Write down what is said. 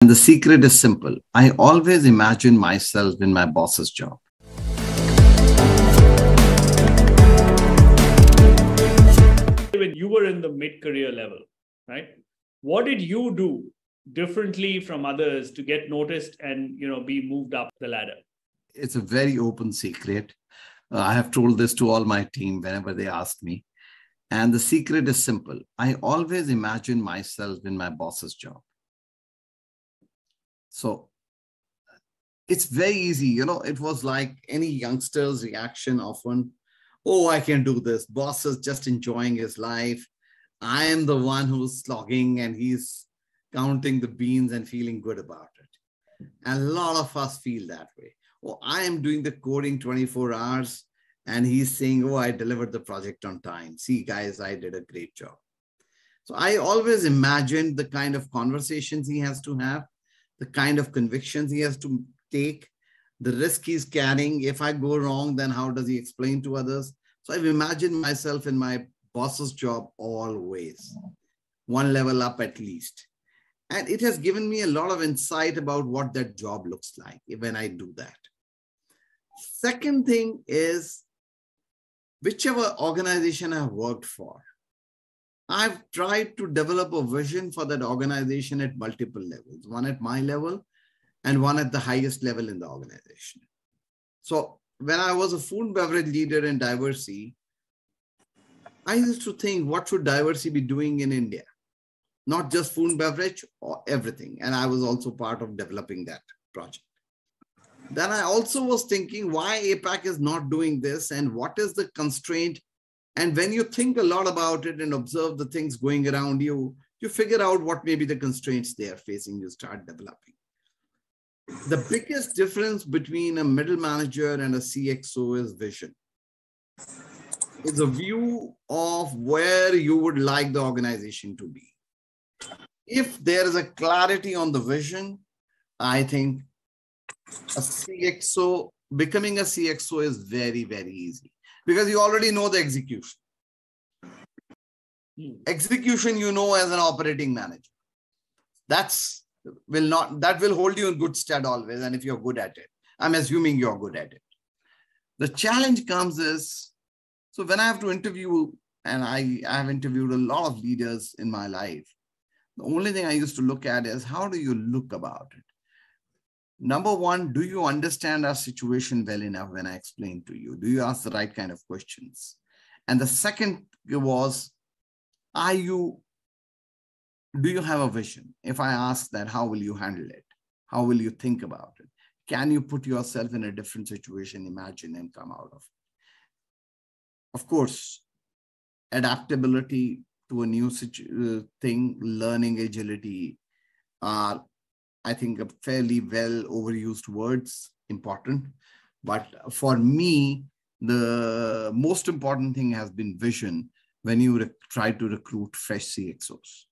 And the secret is simple. I always imagine myself in my boss's job. When you were in the mid-career level, right? What did you do differently from others to get noticed and, be moved up the ladder? It's a very open secret. I have told this to all my team whenever they ask me. And the secret is simple. I always imagine myself in my boss's job. So it's very easy. It was like any youngster's reaction often. Oh, I can do this. Boss is just enjoying his life. I am the one who's slogging and he's counting the beans and feeling good about it. And a lot of us feel that way. Oh, I am doing the coding 24 hours and he's saying, oh, I delivered the project on time. See, guys, I did a great job. So I always imagined the kind of conversations he has to have, the kind of convictions he has to take, the risk he's carrying. If I go wrong, then how does he explain to others? So I've imagined myself in my boss's job always, one level up at least. And it has given me a lot of insight about what that job looks like when I do that. Second thing is, whichever organization I've worked for, I've tried to develop a vision for that organization at multiple levels, one at my level and one at the highest level in the organization. So when I was a food and beverage leader in diversity, I used to think, what should diversity be doing in India? Not just food and beverage, or everything. And I was also part of developing that project. Then I also was thinking why APAC is not doing this and what is the constraint. And when you think a lot about it and observe the things going around you, you figure out what may be the constraints they are facing, you start developing. The biggest difference between a middle manager and a CXO is vision. It's a view of where you would like the organization to be. If there is a clarity on the vision, I think becoming a CXO is very, very easy because you already know the execution. Execution, as an operating manager. That will hold you in good stead always. And if you're good at it, I'm assuming you're good at it. The challenge comes is, so when I have to interview, and I have interviewed a lot of leaders in my life, the only thing I used to look at is how do you look about it? Number one, do you understand our situation well enough when I explain to you? Do you ask the right kind of questions? And the second was, do you have a vision? If I ask that, how will you handle it? How will you think about it? Can you put yourself in a different situation, imagine, and come out of it? Of course, adaptability to a new thing, learning agility are, I think, a fairly well overused words, important. But for me, the most important thing has been vision when you try to recruit fresh CXOs.